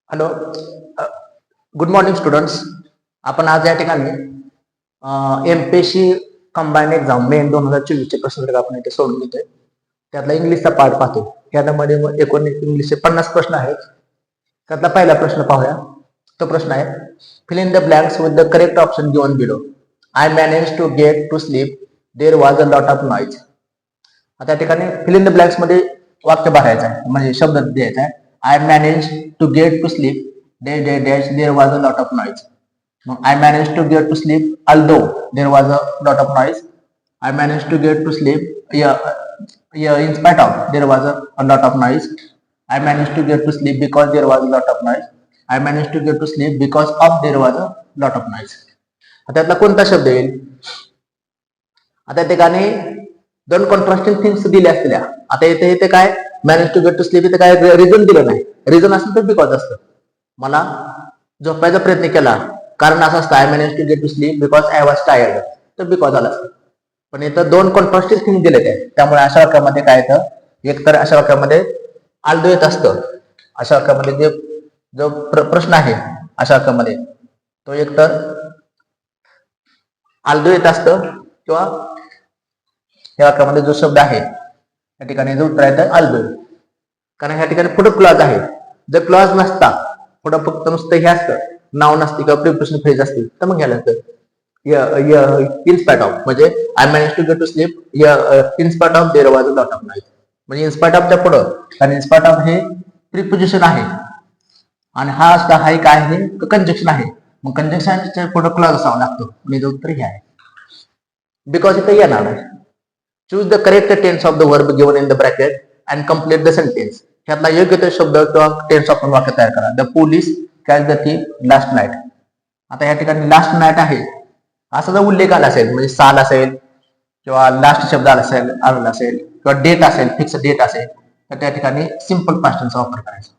Hello. Good morning students. आपण आज या ठिकाणी एमपीएससी कंबाईन एक्झाम मे 2024 प्रश्न आपण इथे सोडून घेतोय. त्यातला इंग्लिशचा पार्ट पाहतो. यामध्ये इंग्लिशचे 50 प्रश्न आहेत. त्यातला पहिला प्रश्न पाहूया. तो प्रश्न आहे, fill in the blanks with the correct option given below. I manage to get to sleep, there was a lot of noise. आता या ठिकाणी फिल इन द ब्लँक्स मध्ये वाक्य भरायचं आहे, म्हणजे शब्द द्यायचा आहे. I managed to get to sleep. There was a lot of noise. I managed to get to sleep although there was a lot of noise. I managed to get to sleep. In spite of there was a lot of noise. I managed to get to sleep because there was a lot of noise. I managed to get to sleep because of there was a lot of noise. आता यातला कोणता शब्द येईल? आता या ठिकाणी दोन contrasting things दिल्या असलेल्या. आता इथे काय manage to get to sleep, इथे काय रिझन दिलं नाही. रिझन असेल तर बिकॉज असतं. मला झोपायचा प्रयत्न केला कारण असं असतं, I manage to get to sleep because I was tired, तर बिकॉज आला असतं. पण इथं दोन कॉन्ट्रास्टिंग थिंग दिले आहेत, त्यामुळे अशा वाक्यामध्ये काय येतं, एक तर अशा वाक्यामध्ये आल्दो येत असतं. अशा वाक्यामध्ये जो प्रश्न आहे अशा वाक्यामध्ये तो एक तर आल्दो येत असतं, किंवा या वाक्यामध्ये जो शब्द आहे या ठिकाणी जो उत्तर आहे तर आल्दो. कारण ह्या ठिकाणी पुढे क्लॉज आहे. जर क्लॉज नसता, पुढे फक्त नुसतं हे असतं, नाव नसते किंवा प्रिपोजिशन फ्रेज असतील, तर मग घ्यायला इन स्पाइट ऑफ, म्हणजे I manage to get to sleep in spite of there was a lot of noise. म्हणजे इन स्पाइट ऑफच्या पुढं, कारण इन स्पाइट ऑफ हे प्रिपोजिशन आहे आणि हा काय आहे कंजक्शन आहे. मग कंजक्शनच्या पुढे क्लॉज असावा लागतो. मी जो उत्तर हे आहे. बिकॉज इथे येणार आहे. Choose the correct tense of the verb given in the bracket and complete the sentence. ह्यातला योग्य ते शब्द किंवा टेन्स ऑफ वाक्य तयार करा. The police catch the thief last night. आता या ठिकाणी लास्ट नाईट आहे असा जर उल्लेख आला असेल, म्हणजे साल असेल किंवा लास्ट शब्द आला असेल किंवा डेट असेल, फिक्स डेट असेल, तर त्या ठिकाणी सिंपल पास्ट टेन्सचा वापर करायचा.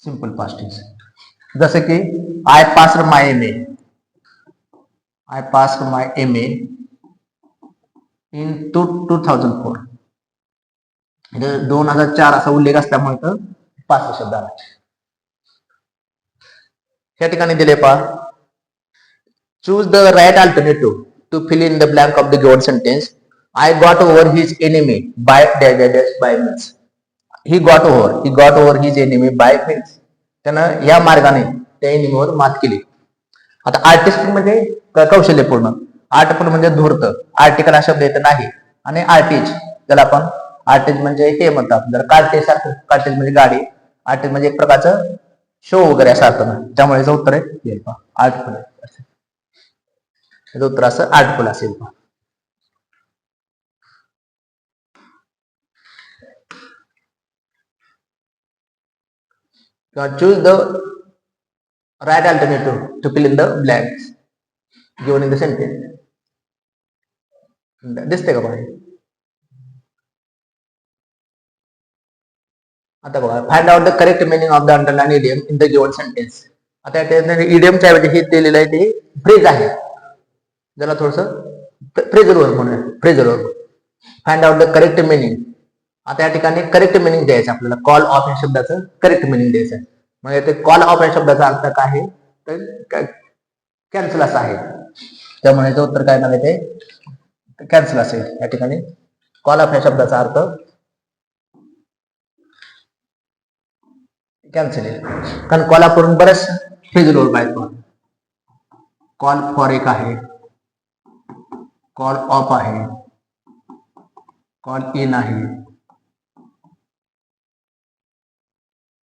सिंपल पास्ट टेन्स, जसं की I passed my M A. I passed my M A in 2004. 2004 असा उल्लेख असल्यामुळे तर पाच शब्द आला. या ठिकाणी दिले पहा, choose the right alternative to fill in the blank of the given sentence. I got over his enemy by by means. He got over his enemy by means. त्यानं या मार्गाने त्या एनिमीवर मात केली. आता आर्टिस्ट म्हणजे कौशल्यपूर्ण, आर्टफुल म्हणजे धूर्त, आर्टिकल हा शब्द येत नाही. आणि आर्टिस्ट, त्याला आपण आर्टिस्ट म्हणजे हे म्हणतात, जर कार्टेज म्हणजे गाडी, आर्टिस्ट म्हणजे एक प्रकारचं शो वगैरे असं अर्थ ना, त्यामुळे याचं उत्तर आहे आर्टफुल. याचं उत्तर असं आर्टफुल असेल. Choose the right alternative to fill in the blanks given in the sentence. दिसते का बाहेर? आता बघा, find out the correct meaning of the underline idiom in the given sentence. आता इडियमच्या ऐवजी हे दिलेलं आहे ते फ्रेज आहे, ज्याला थोडस फ्रेजर वर्ब म्हणूया. Fraser verb. Find out the correct meaning. आता या ठिकाणी करेक्ट मिनिंग द्यायचं आपल्याला. कॉल ऑफ या शब्दाचं करेक्ट मिनिंग द्यायचं. म्हणजे ते कॉल ऑफ या शब्दाचा अर्थ काय आहे तर कॅन्सल असा आहे. त्यामुळे याचं उत्तर काय झालं ते कॅन्सल असेल. या ठिकाणी कॉल ऑफ या शब्दाचा अर्थ कॅन्सल आहे. कारण कॉल ऑफ करून बरेच फ्रेजर वर्ब आहेत. कॉल फॉर एक आहे, कॉल ऑफ आहे, कॉल इन आहे,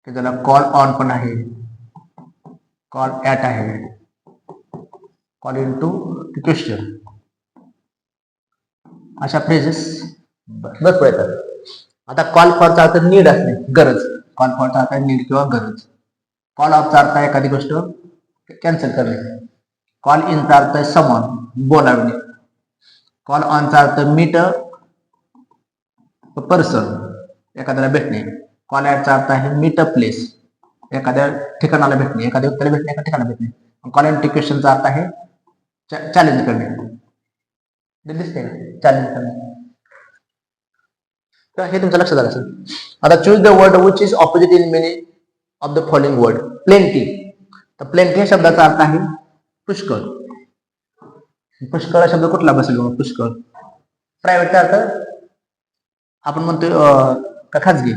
त्याला कॉल ऑन पण आहे, कॉल ऍट आहे, कॉल इन टू क्वेश्चन, अशा फ्रेजेस भरपूर येतात. आता कॉल फॉरचा अर्थ नीड असणे, गरज. कॉल फॉरचा अर्थ नीड किंवा गरज. कॉल ऑफचा अर्थ एखादी गोष्ट कॅन्सल करणे. कॉल इनचा अर्थ समन, बोलावणे. कॉल ऑनचा अर्थ मीट पर्सन, एखाद्याला भेटणे. कॉल ऍटचा अर्थ आहे मीट अ प्लेस, एखाद्या ठिकाणाला भेटणे, एखाद्या व्यक्तीला भेटणे, एका ठिकाणाला भेटणे. कॉल इन टू क्वेश्चनचा अर्थ आहे चॅलेंज करणे. दिसते चॅलेंज करणे. तर हे तुमचं लक्षात आलं असेल. आता choose the word which is opposite in meaning of the following word. Plenty. तर प्लेंटी या शब्दाचा अर्थ आहे पुष्कळ. पुष्कळ शब्द कुठला बसेल पुष्कळ? प्रायव्हेटचा अर्थ आपण म्हणतोय खाजगी.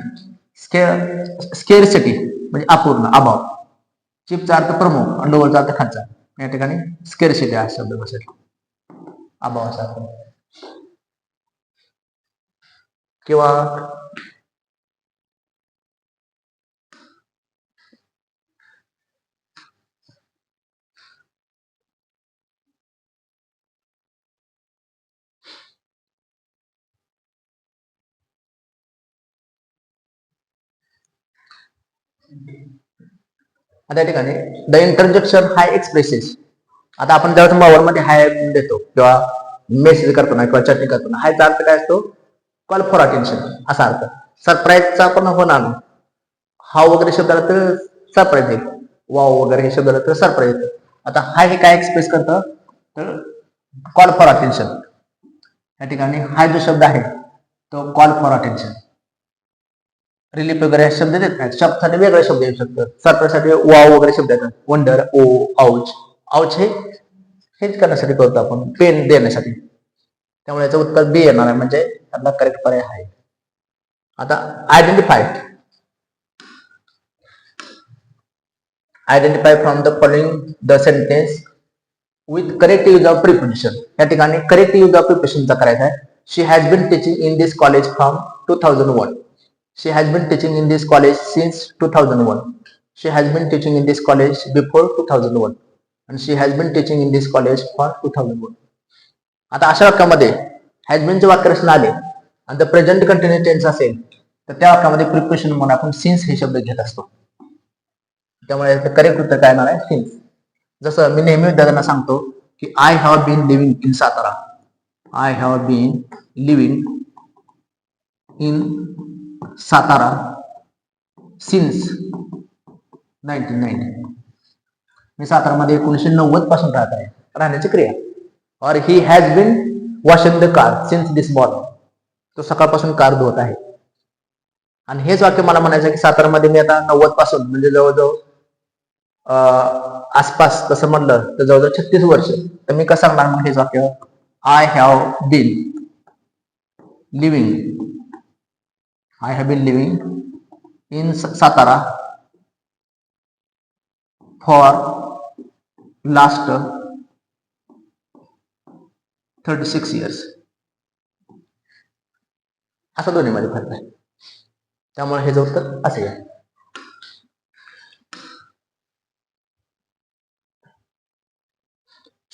स्केअरसिटी म्हणजे अपूर्ण, अभाव. चिपचा अर्थ प्रमुख आणि लोवरचा अर्थ खालचा. या ठिकाणी स्केअरसिटी हा शब्द बसेल, अभावाचा अर्थ. किंवा आता या ठिकाणी द इंटरजेक्शन हाय एक्सप्रेसेस. आता आपण जेव्हा मोबाईल मध्ये हाय देतो किंवा मेसेज करताना किंवा चॅटिंग करताना, हायचा अर्थ काय असतो? कॉल फॉर अटेन्शन असा अर्थ. सरप्राईजचा पण होणार ना, हा वगैरे शब्दाला तर सरप्राईज येईल, वाव वगैरे हे शब्दाला तर सरप्राईज येतं. आता हाय हे काय एक्सप्रेस करतं? तर कॉल फॉर अटेन्शन. या ठिकाणी हाय जो शब्द आहे तो कॉल फॉर अटेन्शन. रिलीफ वगैरे शब्द देत नाहीत, शब्दासाठी वेगळे शब्द येऊ शकतात. सरप्राईजसाठी वाव वगैरे शब्द येतात, वंडर, ओ, आउच. आउच हेच करण्यासाठी करतो आपण, पेन देण्यासाठी. त्यामुळे याचं उत्तर बी येणार आहे, म्हणजे त्यातला करेक्ट पर्याय आहे. आता identify from the following the sentence with correct use of preposition. या ठिकाणी करेक्ट यूज ऑफ प्रिपोजिशनचा करायचा आहे. She has been teaching in this college from 2001. She has been teaching in this college since 2001. She has been teaching in this college before 2001. And she has been teaching in this college for 2001. आता अशा वाक्यामध्ये has बीनचे वाक्यरचना आले आणि the present continuous tense असेल तर त्या वाक्यामध्ये प्रिपोजिशन म्हणून आपण सिन्स हे शब्द घेत असतो. त्यामुळे करेक्ट उत्तर काय येणार आहे? सिन्स. जसं मी नेहमी विद्यार्थ्यांना सांगतो की I have been living in Satara. I have been living in Satara since 1990. मी सातारामध्ये 1990 पासून राहत आहे. राहण्याची क्रिया. Or he has been washing the car since this morning. तो सकाळपासून कार धुवत आहे. आणि हेच वाक्य मला म्हणायचं की सातारामध्ये मी आता 90 पासून म्हणजे जवळजवळ आसपास तसं म्हणलं तर जवळजवळ 36 वर्ष. तर मी कसं सांगणार मग हेच वाक्य? I have been living I have been living in Satara for last 36 years. असा दोन्हीमध्ये फरक आहे. त्यामुळे हे उत्तर असे आहे.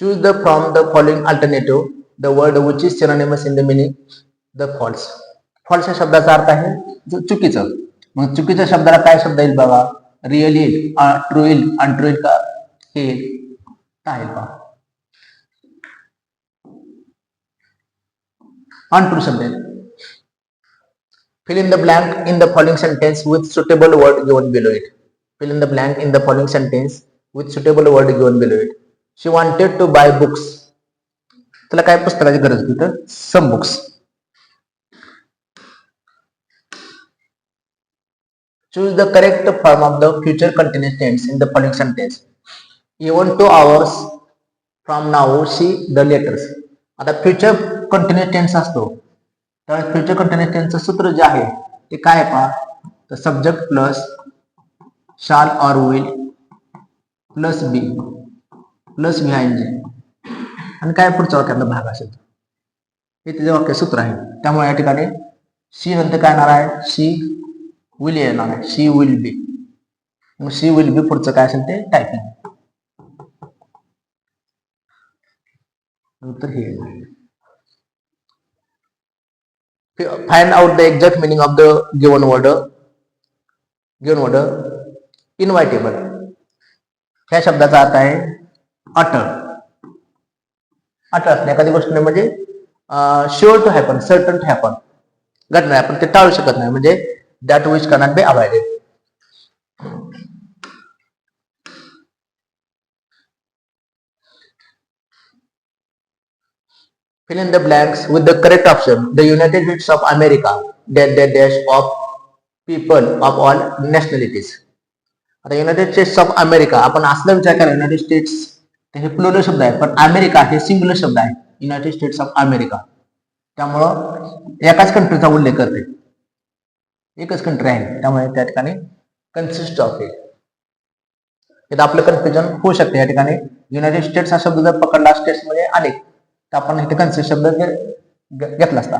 Choose the from the following alternative the word which is synonymous in the meaning the false. False या शब्दाचा अर्थ आहे जो चुकीचं. मग चुकीच्या शब्दाला काय शब्द येईल बघा? रिअल येईल, ट्रू येईल, अनट्रू येईल का? हे काय पहा, अनट्रू शब्द येईल. Fill in the blank in the following sentence with suitable word given below it. Fill in the blank in the following sentence with suitable word given below it. She wanted to buy books. त्याला काय पुस्तकाची गरज होती? तर some books. Choose the correct form of the future continuous tense in the following sentence. Even 2 hours from now she the letters. आता future continuous tense असतो तर future continuous टेन्सचं सूत्र जे आहे ते काय आहे पहा? तर subject plus shall or will plus be plus VING आणि काय पुढच्या वाक्यातला भाग असेल हे त्याचे वाक्य सूत्र आहे. त्यामुळे या ठिकाणी शी नंतर काय येणार आहे? शी विल येणार आहे. शी विल बी. मग शी विल बी पुढचं काय असेल ते टायपिंग. उत्तर हे. Find out the exact meaning of the given word. Inevitable ह्या शब्दाचा अर्थ आहे अटळ. अटळ असणे एखादी गोष्ट म्हणजे sure to happen, certain to happen, घडणार आहे आपण ते टाळू शकत नाही, म्हणजे that which cannot be avoided. fill in the blanks with the correct option. The United States of America dash of people of all nationalities. आता युनायटेड स्टेट्स ऑफ अमेरिका आपण असला विचार करा, युनायटेड स्टेट्स हे प्लुरल शब्द आहे, पण America हे सिंग्युलर शब्द आहे, युनायटेड स्टेट्स ऑफ अमेरिका. त्यामुळं एकाच कंट्रीचा उल्लेख करते, एकच कंट्री आहे, त्यामुळे त्या ठिकाणी कन्सिस्ट ऑफ आहे. इथं आपलं कन्फ्युजन होऊ शकते. या ठिकाणी युनायटेड स्टेट्स हा शब्द जर पकडला स्टेट्स मध्ये आले तर आपण इथे कन्सिस्ट शब्द घेतला असता,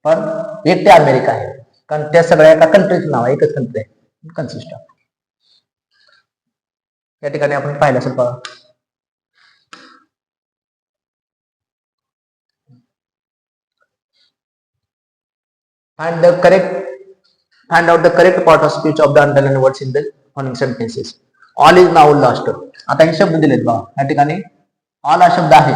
पण एक ते अमेरिका आहे, कारण त्या सगळ्या एका कंट्रीचं नाव आहे, एकच कंट्री आहे, कन्सिस्ट ऑफ. या ठिकाणी आपण पाहिलं असेल पहा, find out the correct part of speech of the underlined words in the following sentences. All is now lost. आता हे शब्द दिलेत बघा, या ठिकाणी ऑल हा शब्द आहे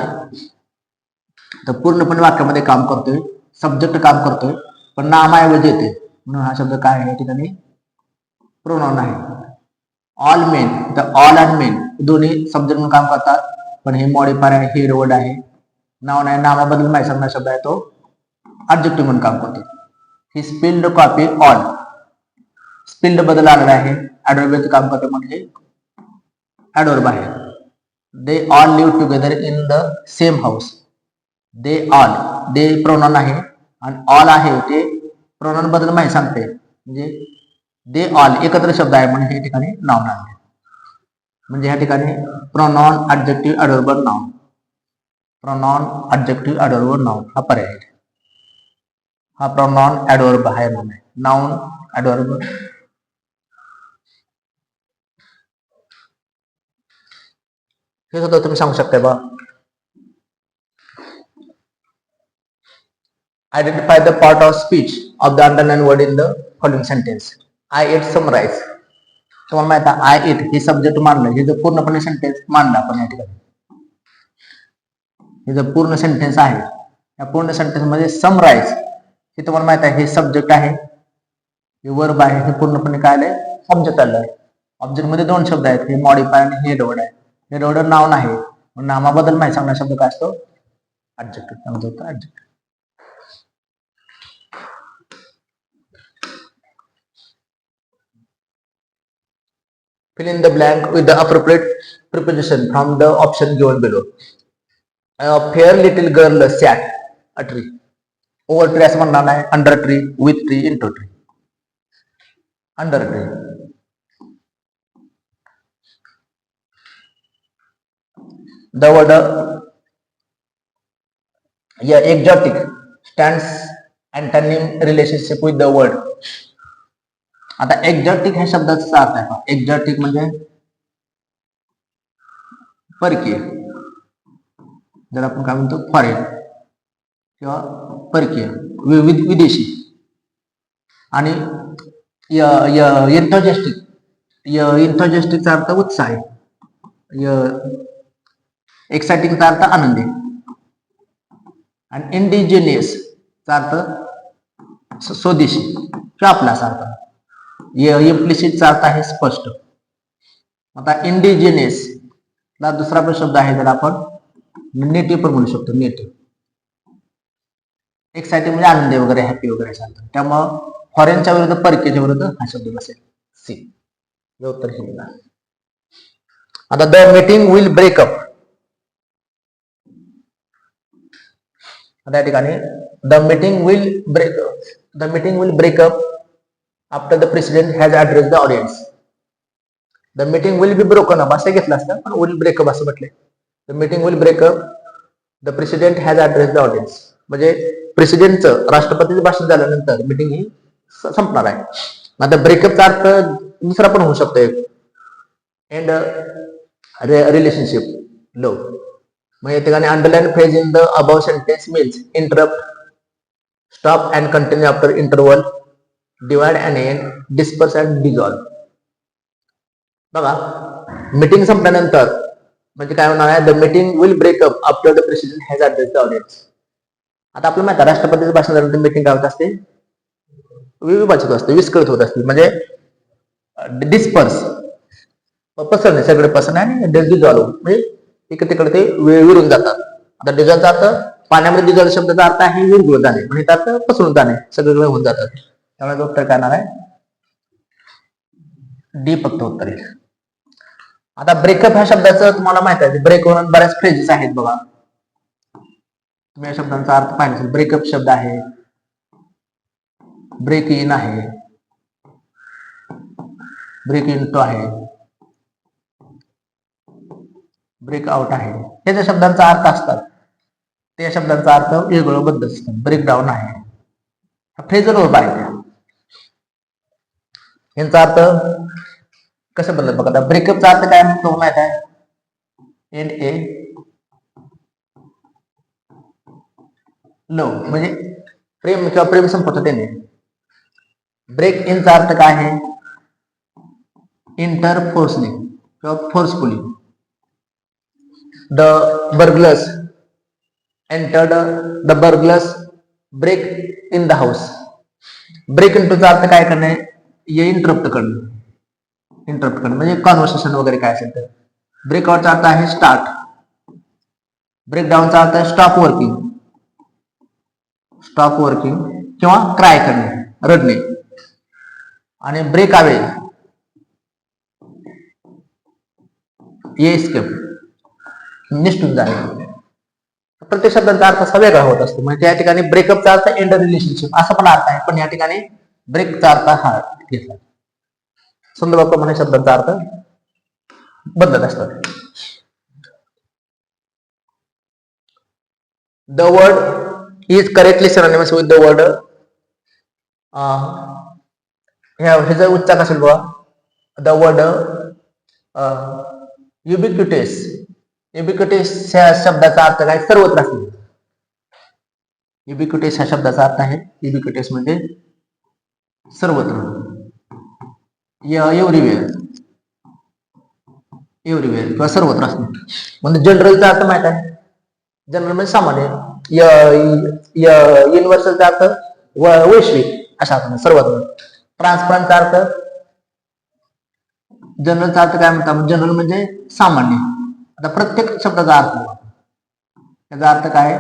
तर पूर्णपणे वाक्यामध्ये काम करतोय, सब्जेक्ट काम करतोय, पण नामाऐवजी येते म्हणून हा शब्द काय आहे, या ठिकाणी प्रोनाउन आहे. ऑल मेन तर ऑल अँड मेन दोन्ही सब्जेक्ट म्हणून काम करतात, पण हे मॉडिफायर आहे, हे वर्ड आहे, नाउन आहे, नामाबद्दल माहिती सांगणारा शब्द आहे, तो ऑब्जेक्टिव्ह म्हणून काम करतो. He spilled coffee all, spilled बदल आलेला आहे, ऍडव्हर्बचं काम करतो म्हणजे ऍडव्हर्ब आहे. They all live together in the same house. They all, they pronoun आहे आणि ऑल आहे ते प्रोनाउन बद्दल माहिती सांगते, म्हणजे दे ऑल एकत्र शब्द आहे म्हणजे या ठिकाणी नाउन आहे. म्हणजे या ठिकाणी pronoun adjective adverb noun, pronoun adjective adverb noun हा पर्याय आहे. हा प्रोनाउन ऍडव्हर्ब आहे, नाउन ऍडव्हर्ब. हे सुद्धा तुम्ही सांगू शकता बा. Identify the part of speech of the underlined word in the following sentence. I ate some rice. तुम्हाला माहित आहे आय इट हे सब्जेक्ट मानलं, हे जर पूर्णपणे सेंटेन्स मानलं आपण या ठिकाणी, हे जर पूर्ण सेंटेन्स आहे, या पूर्ण सेंटेन्स मध्ये सम राईस हे तुम्हाला माहित आहे, हे सब्जेक्ट आहे, हे वर्ब आहे, हे पूर्णपणे काय आलंय ऑब्जेक्ट आलंय. ऑब्जेक्ट मध्ये दोन शब्द आहेत, हे मॉडिफायर आणि हे वर्ड आहे. हे वर्ड नाउन आहे, नामाबद्दल माहिती सांगणारा शब्द काय असतो ऍडजेक्टिव्ह, समजतो adjective. Fill in the blank with the appropriate preposition from the option given below. A fair little girl sat a tree. Over tree असं म्हणणार नाही, under tree, with tree, into tree. Under tree. The word exotic stands antonym relationship with the word. आता exotic ह्या शब्दाचा अर्थ आहे, exotic म्हणजे परकीय, जर आपण काय म्हणतो फॉरेन किंवा परकीय, विदेशी. आणि एन्थॉजेस्टिक, एन्थॉजेस्टिकचा अर्थ उत्साह आहे, एक्साइटिंगचा अर्थ आनंदी, आणि इंडिजिनियसचा अर्थ स्वदेशी किंवा आपला असा अर्थ. इम्प्लिसिटचा अर्थ आहे स्पष्ट. आता इंडिजिनियस ला दुसरा पण शब्द आहे, ज्याला आपण नेटिव्ह पण म्हणू शकतो, नेटिव्ह. एक्साइटिंग म्हणजे आनंदी वगैरे, हॅपी वगैरे सांगतात, त्यामुळं फॉरेनच्या विरुद्ध परकीच्या विरुद्ध हा शब्द बसेल सी. उत्तर हे. आता द मीटिंग विल ब्रेकअप. आता या ठिकाणी the meeting will breakup after the president has addressed the audience. The meeting will be broken up असं घेतलं असतं, पण will break up असं म्हटलंय. The meeting will break up. The president has addressed the audience. म्हणजे प्रेसिडेंटचं, राष्ट्रपतीचं भाषण झाल्यानंतर meeting ही संपणार आहे. आता ब्रेकअपचा अर्थ दुसरा पण होऊ शकतो, एंड रिलेशनशिप लो. मग या ठिकाणी underline phrase in the above sentence means interrupt, stop and continue after interval, divide and end, disperse and dissolve. बघा, मीटिंग संपल्यानंतर म्हणजे काय होणार आहे, the meeting will break up after the president has addressed the audience. आता आपल्याला माहिती आहे राष्ट्रपतीचं भाषण झाल्यानंतर मीटिंग काय होत असते, विभाजित असते, विस्कळीत होत असते, म्हणजे डिस्पर्स पसरणे, सगळे पसरणे, आणि डिझॉल्व म्हणजे इकडे तिकडे ते विरून जातात. आता डिझॉल्वचा अर्थ पाण्यामध्ये भिजवलं शब्दाचा अर्थ आहे विरघळून जाणे, म्हणजे त्यात पसरून जाणे, सगळं होऊन जातात. त्यामुळे उत्तर काय येणार आहे? डी फक्त उत्तर आहे. आता ब्रेकअप ह्या शब्दाचं तुम्हाला माहित आहे, ब्रेक होऊन बऱ्याच फ्रेजेस आहेत बघा. तुम्ही या शब्दांचा अर्थ पाहिला असेल. ब्रेकअप शब्द आहे, ब्रेक इन आहे, ब्रेक इन टू आहे, ब्रेक आउट आहे. हे ज्या शब्दांचा अर्थ असतात त्या शब्दांचा अर्थ वेगळं बद्दल असतो. ब्रेकडाऊन आहे, फ्रेजल वर्ब आहे. यांचा अर्थ कसं बदलत बघा. ब्रेकअपचा अर्थ काय म्हणतो माहित आहे? NA लो, म्हणजे प्रेम किंवा प्रेम संपवतो त्याने. ब्रेक इनचा अर्थ काय आहे? इंटर फोर्सली किंवा forcefully. The burglars entered the burglars break in the house. Break इनटूचा अर्थ काय करणे? इंटरप्ट करणं. इंटरप्ट करणं म्हणजे कॉन्व्हर्सेशन वगैरे काय असेल तर. ब्रेकआउटचा अर्थ आहे स्टार्ट. ब्रेकडाऊनचा अर्थ आहे स्टॉप वर्किंग, स्टॉप वर्किंग किंवा क्राय करणे, रडणे. आणि ब्रेक अवे एस्केप, निष्ठून जाणे. प्रत्येक शब्दांचा अर्थ असा वेगळा होत असतो. म्हणजे त्या ठिकाणी ब्रेकअपचा अर्थ एंड रिलेशनशिप असा पण अर्थ आहे, पण या ठिकाणी ब्रेकचा अर्थ हा घेतला. संदर्भाप्रमाणे शब्दांचा अर्थ बदलत असतात. The word is correctly synonymous with the word. ह्याचा उच्चार असेल बघा. The word युबिक्युटेस. युबिक्युटेस ह्या शब्दाचा अर्थ काय? सर्वत्र असणे. युबिक्युटेस ह्या शब्दाचा अर्थ आहे, युबिक्युटेस म्हणजे सर्वत्र, एव्हरीवेअर, एव्हरीवेअर किंवा सर्वत्र असणे. म्हणजे जनरलचा अर्थ माहित आहे? जनरल म्हणजे सामान्य. युनिव्हर्सलचा अर्थ वैश्विक अशा अर्थ, सर्वत्र. ट्रान्सपरंटचा अर्थ, जनरलचा अर्थ काय म्हणतात? जनरल म्हणजे सामान्य. आता प्रत्येक शब्दाचा अर्थ, त्याचा अर्थ काय?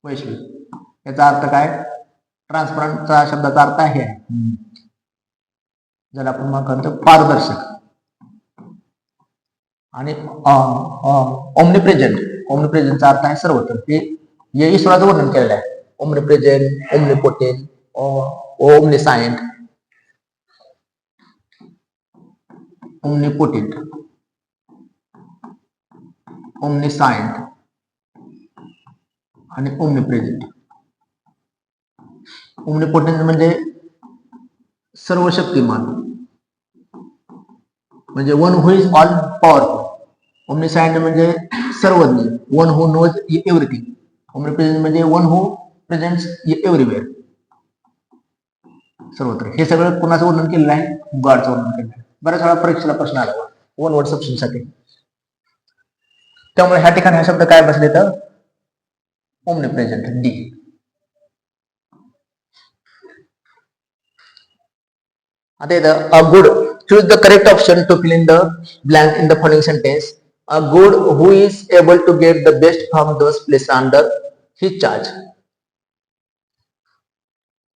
वैश्विक. याचा अर्थ काय? ट्रान्सपरंटचा शब्दाचा अर्थ आहे ज्याला आपण म्हणतो पारदर्शक. आणि ओमनीप्रेझेंट. ओमनीप्रेझेंटचा अर्थ आहे सर्वत्र. हे ईश्वराचं वर्णन केलेलं आहे. ओमनीप्रेझेंट, ओमनीपोटेंट, ओमनीसायंट, ओमनीपोटेंट, ओमनीसायंट आणि ओमनीप्रेझेंट. ओमनीपोटेंट म्हणजे सर्व शक्तिमान, म्हणजे one who is all powerful. Omniscient म्हणजे सर्वज्ञ, one who knows everything. Omnipresent म्हणजे वन हु प्रेझेंट्स एव्हरीवेअर, सर्वत्र. हे सगळं कोणाचं वर्णन केलेलं आहे? गॉडचं वर्णन केलेलं आहे. बऱ्याच वेळा परीक्षेला प्रश्न आला वन वर्ड सबस्टिट्यूशनसाठी. त्यामुळे ह्या ठिकाणी हा शब्द काय बसले तर ओमनीप्रेझेंट, डी. आता येतं a good. Choose the correct option to fill in the blank in the following sentence. A good who is able to get the best from those place under his charge.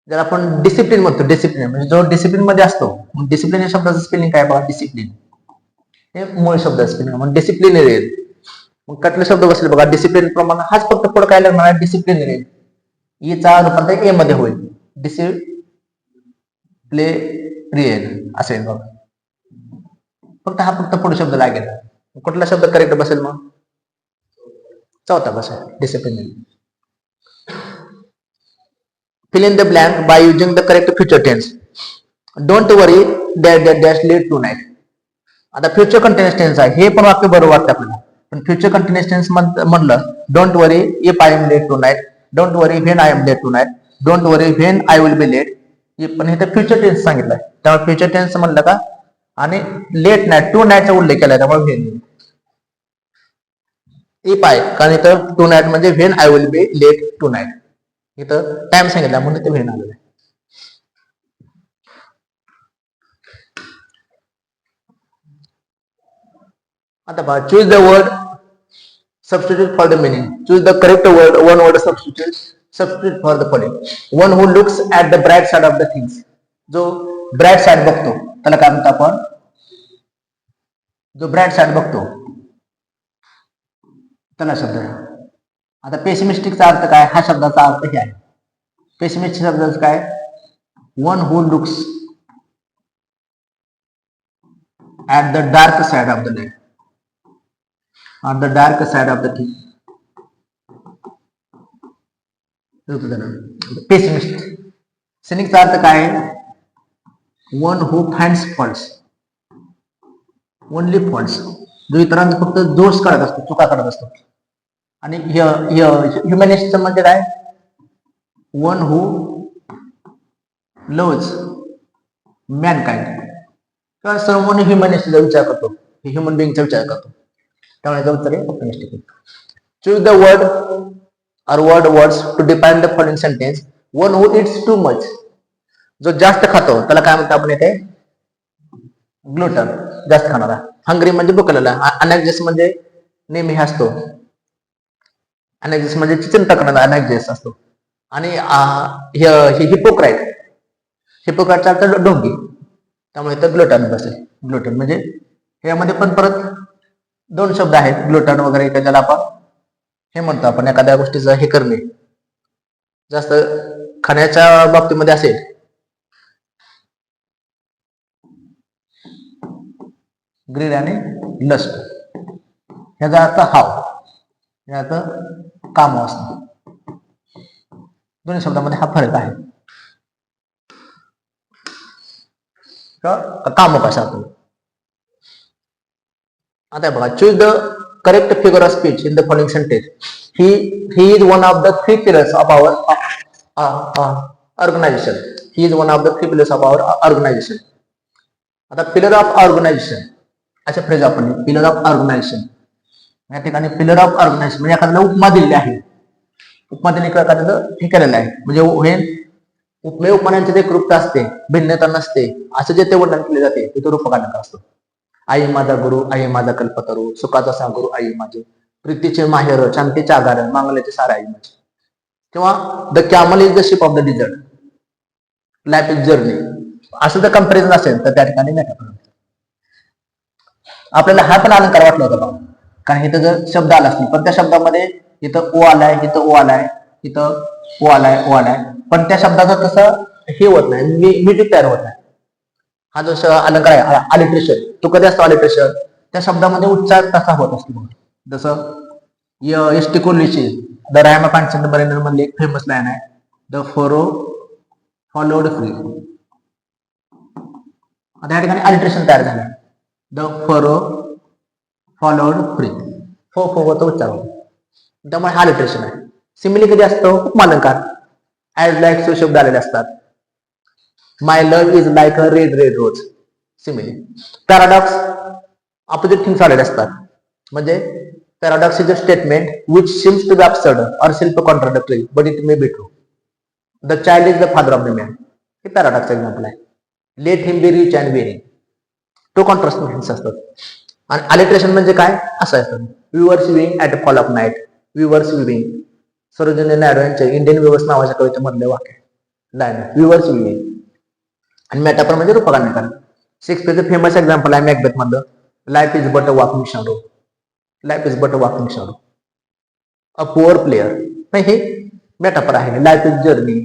ज्याला आपण discipline म्हणतो. Discipline म्हणजे जो discipline मध्ये असतो. Discipline या शब्दाचं spelling काय बघा? डिसिप्लिन हे मूळ शब्दाचं स्पेलिंग. म्हणजे डिसिप्लिनरी. मग कटले शब्द बसले बघा. डिसिप्लिन प्रमाणे हाच फक्त पुढे काय लागणार आहे? डिसिप्लिनरी. ईचा रूपांतर ए मध्ये होईल. डिसिप्लिनरियन असेल बघा. फक्त हा फक्त पुढे शब्द लागेल. कुठला शब्द करेक्ट बसेल? मग चौथा बसेल, disciplinary. Fill in the blank by using the correct future tense. Don't worry that dash late tonight. आता फ्युचर कंटिन्युअस टेन्स आहे. हे पण वाक्य बरोबर वाटतं आपल्याला. पण फ्युचर कंटिन्युअस टेन्स म्हणलं don't worry if I am late tonight, don't worry when I am late tonight, don't worry when I will be late. पण हे तर फ्युचर टेन्स सांगितलंय. त्यामुळे फ्युचर टेन्स म्हणलं का आणि लेट नाईट टू नाईटचा उल्लेख केलाय त्यामुळे व्हेन. इफ आय, कारण इथं टू नाईट म्हणजे when I will be late tonight. इथं टाइम सांगितला म्हणून ते व्हेन आलेलं आहे. आता पहा, choose the word Substitute for the meaning. Choose the correct word. One word substitute. Substitute for the following. One who looks at the bright side of the things. जो bright side बघतो त्याला काय म्हणतो आपण? जो ब्राईट साइड बघतो त्याला शब्द आहे. आता पेसिमिस्टिकचा अर्थ काय? हा शब्दाचा अर्थ हे आहे. पेसिमिस्टिक शब्दाचं काय? One who looks at the dark side of the life. On the dark side of the thing. Pessimist. सिनिकचा अर्थ काय? One who finds faults. Only faults. जो इतरांचा फक्त दोष काढत असतो, चुका काढत असतो. आणि ह्युमॅनिस्ट म्हणजे काय? One who loves Mankind. किंवा सर्वोनी ह्युमॅनिस्टचा विचार करतो, ह्युमन बिंगचा विचार करतो. त्यामुळे उत्तर आहे optimistic. Choose the word or words to define the following sentence. One who eats too much. जो जास्त खातो त्याला काय म्हणतो आपण इथे? ग्लुटन. जास्त खाणारा. हंग्री म्हणजे भुकेलेला. अनॅक्झियस म्हणजे नेहमी हसतो. अनॅक्झियस म्हणजे चिंता करणारा अनॅक्झियस असतो. आणि हिपोक्राइट. हिपोक्राइटचा अर्थ ढोंगी. त्यामुळे इथं ग्लुटन बसेल. ग्लुटन म्हणजे यामध्ये पण परत दोन शब्द आहेत, ग्लुटन वगैरे, ज्याला आपण हे म्हणतो आपण एखाद्या गोष्टीचं हे करणे. जास्त खाण्याच्या बाबतीमध्ये असेल ग्रीड आणि लस्ट. ह्याचा अर्थ हाव, याचा अर्थ काम असणं. दोन्ही शब्दामध्ये हा फरक आहे. काम कसा होतो. आता बघा, choose the correct figure of speech in the following sentence. He is one of the three pillars of our organisation. He is one of the three pillars of our organisation. आता पिलर ऑफ ऑर्गनायझेशन अशा phrase आपण pillar of organisation. या ठिकाणी pillar of organisation म्हणजे एखाद्याला उपमा दिलेली आहे. उपमा दिली एखाद्याचं हे केलेलं आहे. म्हणजे हे उपमेय उपमानांचे जे कृप्त असते, भिन्नता नसते, असं जे ते वर्णन केले जाते तिथे रूपकालंकार असतो. आई माझा गुरु, आई माझा कल्पतरू, सुखाचा सागुरु आई माझे, प्रीतीचे माहेर, शांतीचे आगार, मांगल्याचे सारा आई माझे. किंवा the camel is the ship of the dessert, life is journey. असं जर कंपॅरिझन असेल तर त्या ठिकाणी मेटाफर. आपल्याला हा पण अलंकार वाटला होता बघा, कारण इथं जर शब्द आला असतील पण त्या शब्दामध्ये इथं ओ आलाय, इथं ओ आलाय, इथं ओ आलाय, ओ आलाय, पण त्या शब्दाचं तसं हे होत नाही, म्युझिक तयार होत नाही. हा जो अलंकार आहे अलिट्रेशन, तो कधी असतो अलिट्रेशन? त्या शब्दामध्ये उच्चार तसा होत असतो. जसं एस.टी. कोल्हीची द रायम ऑफ अँड बरेंद्र मधली एक फेमस लाईन आहे, द फोरो फॉलोड फ्री. आता या ठिकाणी अलिट्रेशन तयार झालं, द फोरो फॉलोड फ्री. फो होतो उच्चार होतो, त्यामुळे हा अलिट्रेशन आहे. सिमिली कधी असतो? उपमालंकार. ऍज लाईक सो शब्द आलेले असतात. My love is like a red red rose. Simile. Paradox opposite things आलेले असतात. म्हणजे paradox is a statement which seems to be absurd or self contradictory but it may be true. The child is the father of the man. हे paradox example आहे. Let him be rich and very. Two contrasting असतात. आणि alliteration म्हणजे काय? असं असतं, we were swimming at fall of night, we were swimming. Sarojini Naidu यांच्या Indian weavers नावाच्या कवितेमधले वाक्य लाईन, वी वर स्विमिंग. आणि मेटाफर म्हणजे रूपकालंकार. शेक्सपियरचं फेमस एक्झाम्पल आहे मॅकबेथ मधलं, life is but a walking shadow. Life is but a walking shadow. A poor player. हे मेटाफर आहे. Life is journey.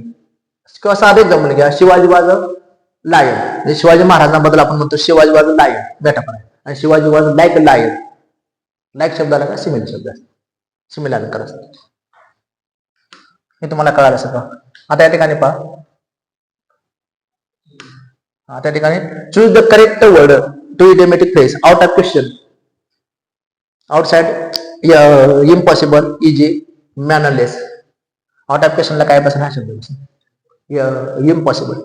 किंवा साधे एक्झाम्पल घ्या, शिवाजी वॉज अ लायन. म्हणजे शिवाजी महाराजांबद्दल आपण म्हणतो Shivaji was a lion, metaphor आहे. आणि Shivaji was like a lion. Like शब्दाला काय सिमिलर शब्द असतो, सिमिलर अलंकार असतो. हे तुम्हाला कळालं सगळं. आता या ठिकाणी पहा, त्या ठिकाणी choose the correct word to idiomatic phrase out of question. Outside impossible, easy, mannerless. Out of क्वेश्चनला काय बसेल? हा शब्द बसेल, impossible.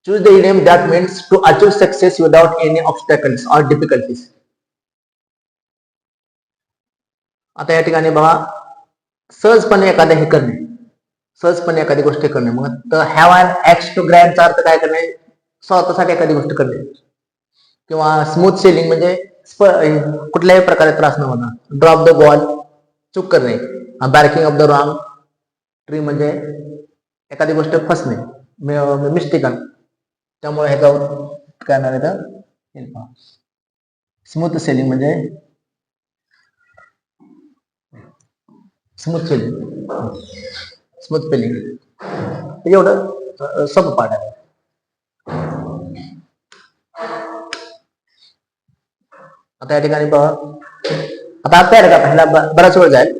Choose the idiom that means to achieve success without any obstacles or difficulties. आता या ठिकाणी बघा, सहजपणे एखाद्या हे करणे, सहजपणे एखादी गोष्ट करणे. मग तर हॅव अन ऍक्स टू ग्रॅबचा अर्थ काय करणे? स्वतःसाठी एखादी गोष्ट करणे, किंवा स्मूथ सेलिंग म्हणजे कुठल्याही प्रकारे त्रास न होणार. ड्रॉप द बॉल, चूक करणे. Barking of the wrong tree म्हणजे एखादी गोष्ट फसणे, मिस्टेकन. त्यामुळे ह्याचा काय येणार आहे, स्मूथ सेलिंग म्हणजे स्मूथ सेलिंग, स्मूथ सेलिंग एवढं सोपं पाठ आहे. आता या ठिकाणी बघा, आता हा पॅराग्राफ ह्याला बराच वेळ जाईल,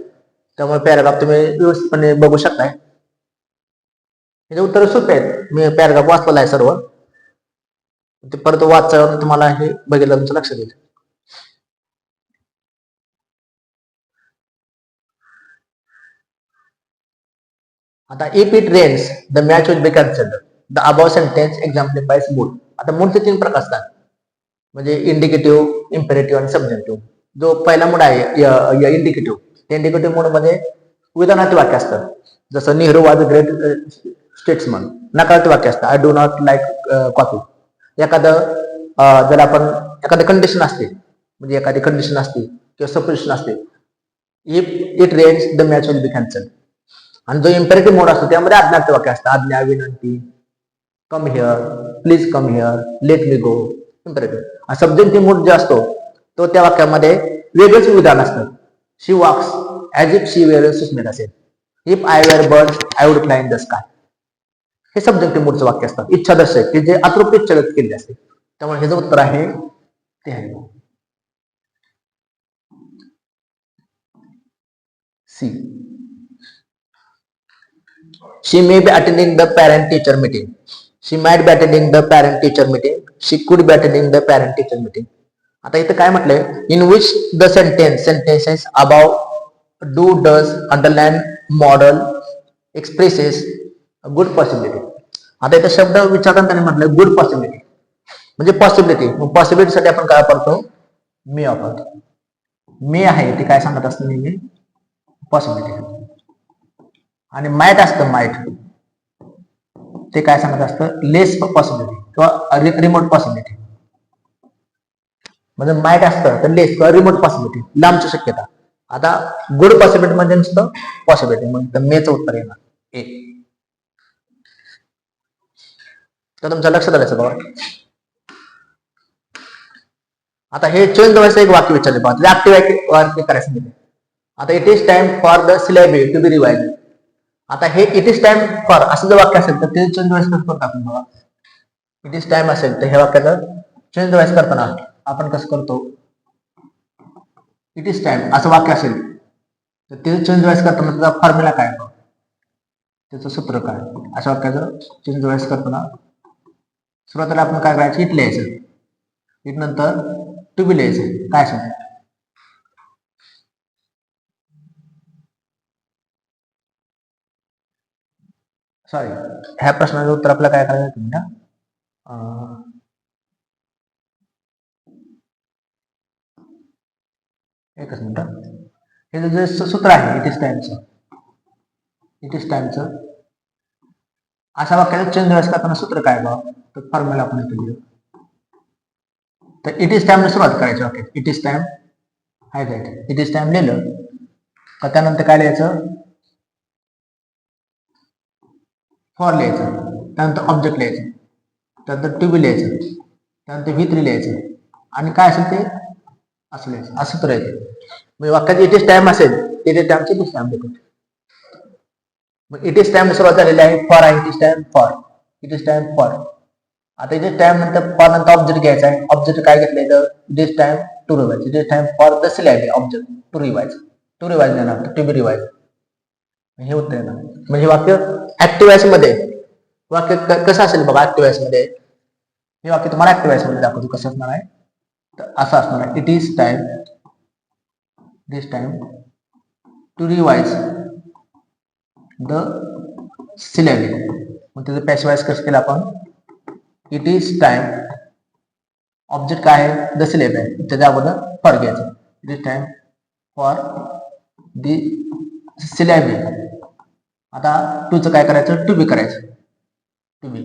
त्यामुळे पॅराग्राफ तुम्ही व्यवस्थितपणे बघू शकताय. याचे उत्तर सोपे आहेत. मी पॅराग्राफ वाचलेला आहे सर्व, ते परत वाचल्यावर तुम्हाला हे बघितलं तुमचं लक्षात येईल. आता if it rains the match will be cancelled. The above sentence exemplifies mood. आता मूडचे 3 प्रकार असतात, म्हणजे इंडिकेटिव्ह, इम्पेरेटिव्ह आणि सब्जेक्टिव्ह. जो पहिला मूड आहे इंडिकेटिव्ह, त्या इंडिकेटिव्ह मूड मध्ये विधानार्थी वाक्य असतं. जसं Nehru was a great statesman. नकारार्थी वाक्य असतं, I do not like coffee. जर आपण एखादी कंडिशन असते, म्हणजे एखादी कंडिशन असते किंवा सपोजिशन असते, if it rains the match will be cancel. आणि जो इम्पेरेटिव्ह मोड असतो त्यामध्ये आज्ञार्थी वाक्य असतं, आज्ञा, विनंती, come here, please come here, let me go. Imperative. Subjective mode जो असतो तो त्या वाक्यामध्ये वेगळंच विधान असतं. She walks as if she were सुस्मित असेल. If I were bird I would fly in the sky. हे सब्जेक्टिव्ह मोडचं वाक्य असतात, इच्छादर्शक, की जे अतृप्त इच्छा व्यक्त केली असते. त्यामुळे हे जे उत्तर आहे ते आहे C. She may be attending the parent-teacher meeting. She might be attending the parent-teacher meeting. She could be attending the parent-teacher meeting. आता इथं काय म्हटलंय, in which the sentences above do, does, underline, model, expresses good possibility. आता इथं शब्द विचारताना त्यांनी म्हटलंय गुड पॉसिबिलिटी, म्हणजे पॉसिबिलिटी. पॉसिबिलिटीसाठी आपण काय वापरतो, मी वापरतो. मी आहे ते काय सांगत असतं नेहमी, पॉसिबिलिटी. आणि माइट असतं, माइट ते काय सांगत असतं, लेस पॉसिबिलिटी किंवा रिमोट पॉसिबिलिटी. म्हणजे माइट असतं तर लेस किंवा रिमोट पॉसिबिलिटी, लांबची शक्यता. आता गुड पॉसिबिलिटी म्हणजे नुसतं पॉसिबिलिटी, म्हणजे मेचं उत्तर येणार ए. तर तुमच्या लक्षात आलं बघा. आता हे चेंज व्हायचं एक वाक्य विचारले पाहतो, ऍक्टिव्ह वाक्य करायचं सांगितलं. आता it is time for the syllabi to be revise. आता हे इट इज टाइम फॉर असं जर वाक्य असेल तर ते चेंज व्हायचं कसं करतो आपण बघा. इट इज टाइम असेल तर हे वाक्याचं चेंज व्हायचं करताना आपण कसं करतो, इट इज टाइम असं वाक्य असेल तर ते चेंज व्हायचं करताना त्याचा फॉर्म्युला काय, त्याचं सूत्र काय. अशा वाक्याचं चेंज व्हायचं करताना सुरुवातीला आपण काय करायचं, इट लिहायचं, इट नंतर टू बी लिहायचं. काय असेल सॉरी, ह्या प्रश्नाचं उत्तर आपल्याला काय करायचं तुम्ही एकच मिनिट. हे जे सूत्र आहे इट इज टाइमचं अशा वाक्याचं चेंज व्हायचं करताना सूत्र काय बघा, तर फॉर्म्युला आपण इथे लिहू. तर इट इज टाइम सुरुवात करायची वाक्य, it is time highlight, it is time लिहिलं का त्यानंतर काय लिहायचं, फॉर लिहायचं, त्यानंतर ऑब्जेक्ट लिहायचं, त्यानंतर टू बी लिहायचं, त्यानंतर व्ही थ्री लिहायचं, आणि काय असेल ते असं लिहायचं. असं सूत्र येते. म्हणजे वाक्यात इट इज टाइम असेल इट टाइमचे इट इज टाइम देतो. मग इट इज टाइम सुरुवात झालेली आहे, फॉर आहे, it is time for, it is time for. आता इट इज टाइम नंतर फॉर नंतर ऑब्जेक्ट घ्यायचा आहे. ऑब्जेक्ट काय घेतलंय तर it is time to revise, it is time for the syllabi object to revise, to revise देणार, टू बी रिवाइज हे होतं ना. म्हणजे वाक्य ऍक्टिव्ह वॉइस मध्ये वाक्य कसं असेल बघा. ऍक्टिव्ह वॉइस मध्ये हे वाक्य तुम्हाला ऍक्टिव्ह वॉइस मध्ये दाखवतो कसं असणार आहे. तर असं असणार आहे, it is time this time to revise the syllabi. मग त्याचं पॅसिव्ह वॉइस कसं केलं आपण, इट इज टाइम ऑब्जेक्ट काय आहे, द सिलेबी आहे, त्याच्या अगोदर फॉर घ्यायचं, it is time for the syllable. आता टूचं काय करायचं, टू बी करायचं. टू बी,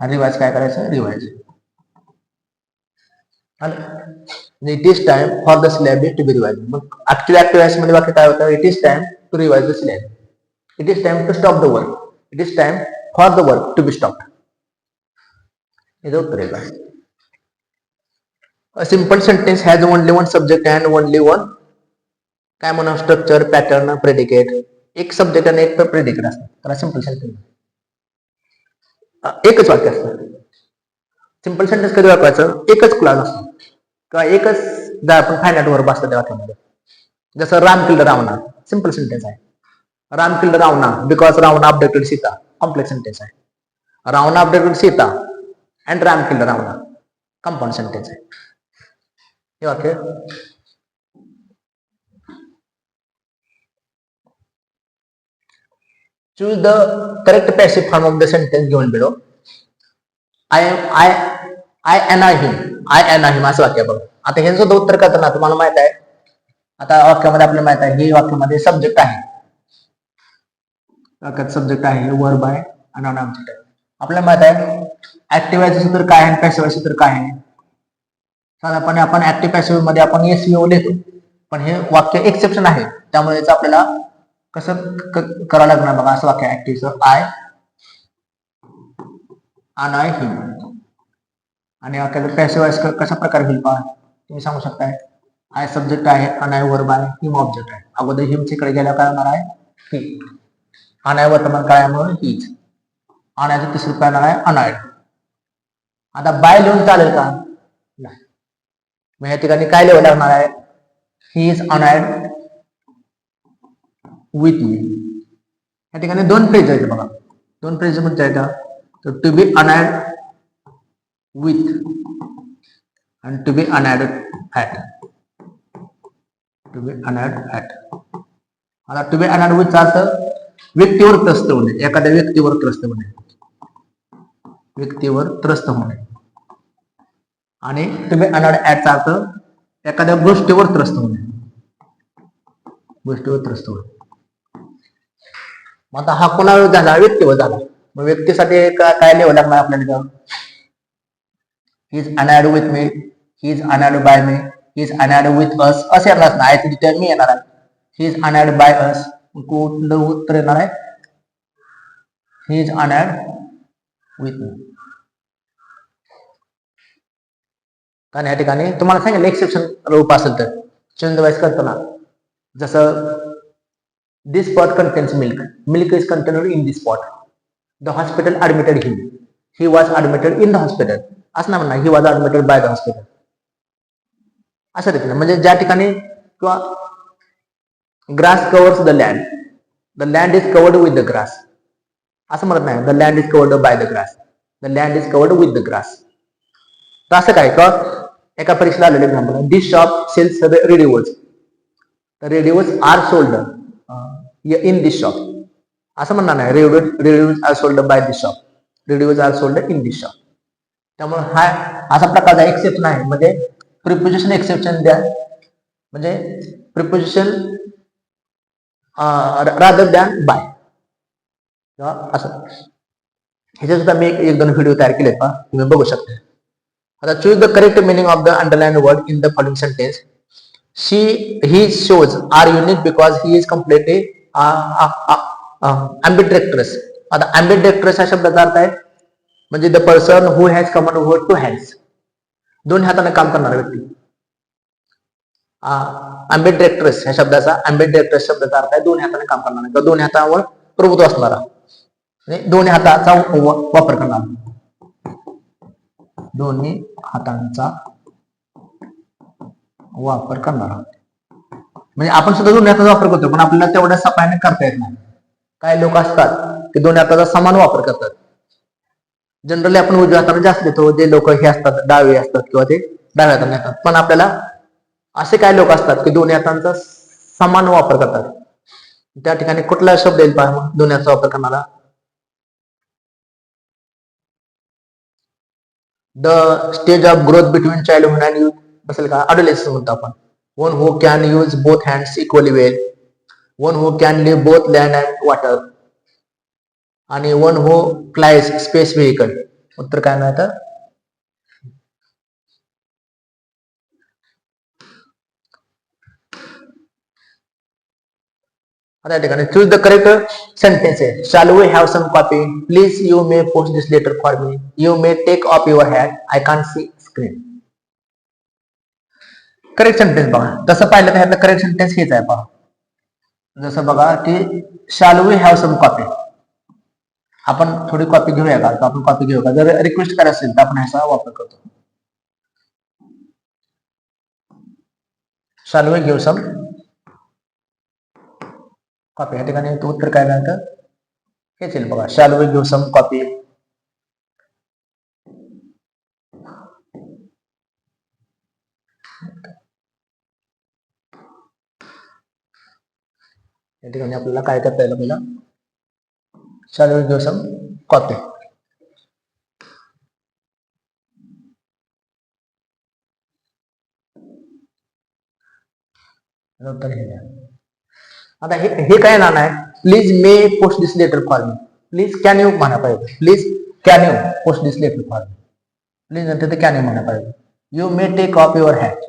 आणि रिवाइज काय करायचं, revise. It is time for the syllabus to be revise. मग ऍक्टिव्ह मध्ये वाक्य काय होतं, it is time to revise the syllabus, it is time to stop the work, it is time for the work to be stopped. हे उत्तर आहे. A simple sentence has only one subject and only one काय म्हणा structure, pattern, predicate. एक subject आणि एक predicate असतं. त्याला सिंपल सेंटेन्स. एकच वाक्य असतं. सिंपल सेंटेन्स कधी वापरायचं, एकच क्लॉज असतो किंवा एकच जर आपण फायनाइट वर्ब असतं त्या वाक्यामध्ये. जसं Ram killed Ravana, simple sentence आहे. Ram killed Ravana because Ravana abducted Sita, complex sentence आहे. Ravana abducted Sita and Ram killed Ravana, compound sentence आहे. हे वाक्य choose the correct passive form of the sentence given below. I and I him असं वाक्य बघा. आता हे सुद्धा उत्तर करताना तुम्हाला माहित आहे, आता वाक्यामध्ये आपल्याला माहित आहे, हे वाक्यामध्ये सब्जेक्ट आहे, वाक्यात सब्जेक्ट आहे, वर्ब आहे आणि नॉन ऑब्जेक्ट आहे. आपल्याला माहित आहे ऍक्टिव्ह सूत्र काय आहे, पॅसिव्ह सूत्र काय आहे. साधारणपणे आपण ऍक्टिव्ह पॅसिव्ह मध्ये आपण एसव्हीओ लिहितो, पण हे वाक्य एक्सेप्शन आहे, त्यामुळे आपल्याला कसं करावं लागणार बघा. असं वाक्य ऍक्टिव्हचं, आय आणि आय हिम. आणि वाक्याचं पॅसिव्ह कशा प्रकारे होईल पहा, तुम्ही सांगू शकताय. आय सब्जेक्ट आहे, आणि आय वर्ब आहे, हिम ऑब्जेक्ट आहे. अगोदर हिमच्या इकडे गेल्या काय होणार आहे, ही. आणि वर्तमान काळामुळे हीच. आणि तिसरं काय होणार आहे, अनआयड. आता बाय लिहून चालेल का, नाही. मग या ठिकाणी काय लिहावं लागणार आहे, ही इज अनआयड विथ मी. या ठिकाणी दोन फ्रेज आहेत बघा, दोन फ्रेज म्हणजे आहे का, तर टू बी अनआयड विथ आणि to be annoyed at. To be annoyed at. आता टू बी अनआयड विथ अर्थ व्यक्तीवर त्रस्त होणे, एखाद्या व्यक्तीवर त्रस्त होणे, व्यक्तीवर त्रस्त होणे. आणि टू बी अनआयड ॲटचा अर्थ एखाद्या गोष्टीवर त्रस्त होणे, गोष्टीवर त्रस्त होणे. मग आता हा कोणावर झाला, व्यक्तीवर झाला. मग व्यक्तीसाठी काय लिहावं लागणार आपल्याला, he is annoyed with me, he is annoyed by me, he is annoyed with us, असे येणार नाही. तिथे मी येणार आहे, ही इज अनआयड बाय अस. कुठलं उत्तर येणार आहे, ही इज अनआयड विथ मी. कारण या ठिकाणी तुम्हाला सांगितलं एक्सेप्शन रूप असेल तर चेंज वाईज करताना, जसं this pot contains milk, milk is contained in this pot, the hospital admitted him, he was admitted in the hospital. असं ना म्हणा, he was admitted by the hospital. असं रीतीने म्हणजे ज्या ठिकाणी किंवा grass covers the land is covered with the grass, असं म्हणत नाही the land is covered by the grass, the land is covered with the grass. तर असं काय, किंवा एका परीक्षेला आलेलं example, this shop sells the radios, the radios are sold in this shop. असं म्हणणार नाही radios are sold by this shop, radios are sold in this shop. त्यामुळे हा असा प्रकारचा एक्सेप्शन आहे. म्हणजे प्रिपोजिशन एक्सेप्शन द्या, म्हणजे प्रिपोजिशन रादर दॅन बाय, असं. ह्याच्या सुद्धा मी एक दोन व्हिडिओ तयार केले पहा, तुम्ही बघू शकता. आता choose the correct meaning of the underline word in the following sentence. he shows are unique because he is completely ambidextrous. आता ambidextrous हा शब्दाचा अर्थ आहे म्हणजे the person who has command over two hands, दोन हाताने काम करणारा व्यक्ती. ambidextrous ह्या शब्दाचा ambidextrous शब्दाचा अर्थ आहे दोन हाताने काम करणारा किंवा दोन हातावर प्रभुत्व असणारा, म्हणजे दोन्ही हाताचा वापर करणारा, दोन्ही हातांचा वापर करणारा. म्हणजे आपण सुद्धा दोन्ही हाताचा वापर करतो, पण आपल्याला तेवढ्या सपायाने करता येत नाही. काही लोक असतात की दोन्ही हाताचा समान वापर करतात. जनरली आपण उजव्या हाताने जास्त देतो, जे लोक हे असतात डावे असतात किंवा ते डाव्या हाताने येतात. पण आपल्याला असे काही लोक असतात की दोन्ही हातांचा समान वापर करतात. त्या ठिकाणी कुठला शब्द येईल पहा दोन्ही हाताचा वापर करणारा, the stage of growth between childhood and youth असेल का, अडोलेसन्स म्हणतो आपण. One who can use both hands equally well, one who can live both land and water, आणि one who flies space vehicle. उत्तर काय मिळतं? आता या ठिकाणी चूज द करेक्ट सेंटेन्स आहे. Shall we have some copy? Please you may post this letter for me. You may take off your hat. I can't see screen. Correct sentence बघा. तसं पाहिलं तर ह्यातलं करेक्ट सेंटेन्स हेच आहे पहा. जसं बघा की शाल वी हॅव सम कॉपी, आपण थोडी कॉपी घेऊया का? तर आपण कॉपी घेऊ का? जर रिक्वेस्ट करायचं असेल तर आपण ह्याचा वापर करतो. Shall we give some copy. या ठिकाणी उत्तर काय मिळतं? हेच येईल बघा. Shall we give some copy. या ठिकाणी आपल्याला काय करता येईल? पहिला shall we give some copy. आता हे काय नाणं आहे? Please may post this letter for me. Please can you म्हणा पाहिजे. Please can you post this letter for me. Please नंतर ते कॅन यू म्हणा पाहिजे. You may take off your hat,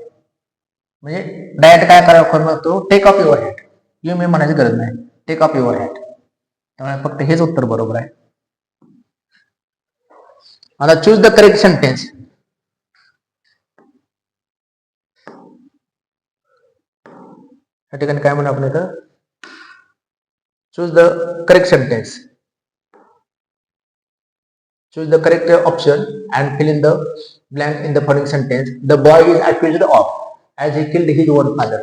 म्हणजे डायरेक्ट काय करावं म्हणतो? Take off your hat. You may म्हणायची गरज नाही. Take off your hat. त्यामुळे फक्त हेच उत्तर बरोबर आहे. आता चूज द करेक्ट सेंटेन्स. या ठिकाणी काय म्हणू आपण इथं? Choose the correct sentence. Choose the correct option and fill in the blank in the following sentence. The boy is accused of as he killed his own father.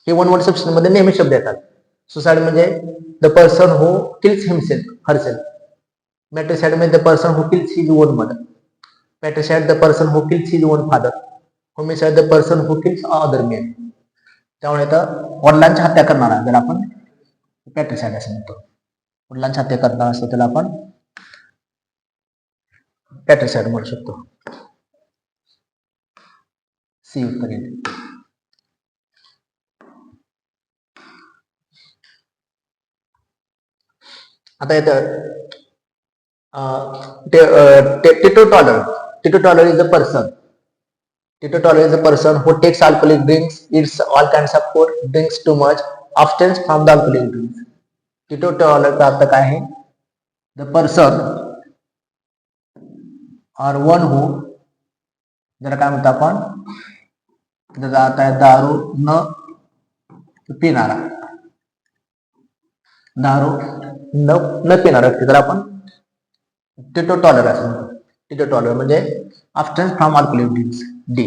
हे one word substitution मध्ये नेहमी शब्द येतात. Suicide म्हणजे the person who kills himself herself. Matricide म्हणजे the person who kills his own mother. Patricide the person who kills his own father. Homicide the person who kills other man. त्यामुळे इथं वडिलांची हत्या करणारा जर आपण पॅट्रिसाइड असं म्हणतो. वडिलांची हत्या करणारा असतो त्याला आपण पॅट्रिसाइड म्हणू शकतो. सी उत्तर येईल. आता येतं Tito taller. Tito taller is a person. Tito taller is a person who text alcoholic drinks, eats all kinds of food, drinks too much, abstains from the alcoholic drinks. Tito taller का अर्थ काय आहे? The person और one who, जरा काय म्हणतो आपण? त्याचा अर्थ आहे दारू न पिणारा. दारू न पिणारा व्यक्ती जर आपण टिटो टॉलर असं म्हणतो. टिटो टॉलर म्हणजे abstain from alcoholic drinks. D.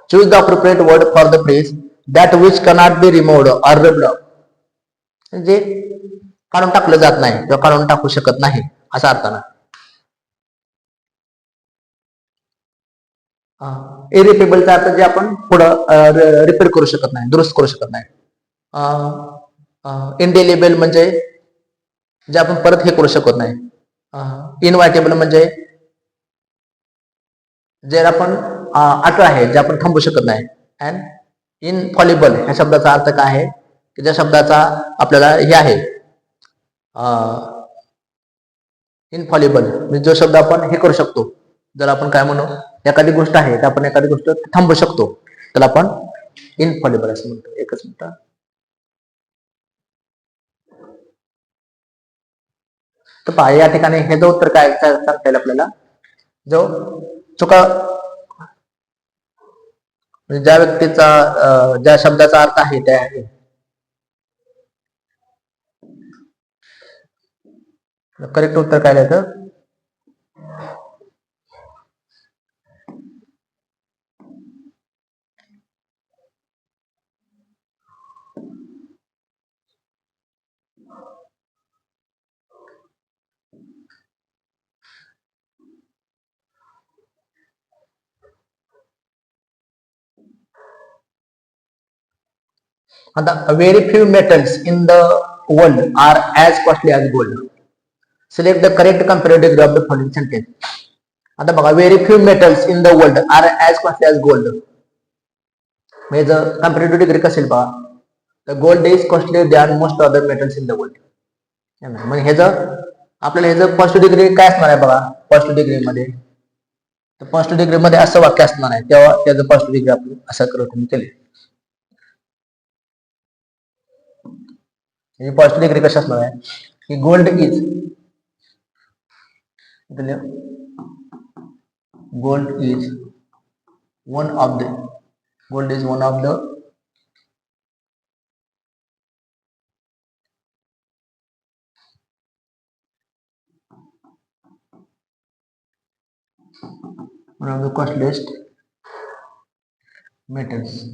Choose the appropriate word for the phrase that which cannot be removed or rubbed off. म्हणजे काढून टाकलं जात नाही किंवा काढून टाकू शकत नाही असा अर्थ ना. इरिपेबलचा अर्थ जे आपण पुढं रिपेअर करू शकत नाही, दुरुस्त करू शकत नाही. इनडेलिबल म्हणजे जे आपण परत हे करू शकत नाही. इनवायटेबल म्हणजे जे आपण अटळ आहे, जे आपण थांबू शकत नाही. अँड इनफॉलिबल ह्या शब्दाचा अर्थ काय आहे? की ज्या शब्दाचा आपल्याला हे आहे इनफॉलिबल म्हणजे जो शब्द आपण हे करू शकतो. जर आपण काय म्हणू, एखादी गोष्ट आहे तर आपण एखादी गोष्ट थांबू शकतो, त्याला आपण इनफॉलिबल असं म्हणतो. एकच मिनिट. तर पहा या ठिकाणी हे जो उत्तर काय सांगता येईल आपल्याला? जो चुका ज्या व्यक्तीचा ज्या शब्दाचा अर्थ आहे त्या करेक्ट उत्तर काय लिहायचं? आता very few metals in the world are as costly as gold. Select the correct comparative degree of the following sentence. आता बघा, very few metals in the world are as costly as gold. म्हणजे comparative degree कसेल पहा. तर gold is costly than most other metals in the world. म्हणजे ह्याचं आपल्याला ह्याचं first degree काय असणार आहे बघा. फर्स्ट डिग्री मध्ये तर फर्स्ट डिग्री मध्ये असं वाक्य असणार आहे, तेव्हा त्याचं फर्स्ट डिग्री आपण असं करून केले. फर्स्ट डिग्री कशी असणार आहे की gold is one of the gold is one of the costliest metals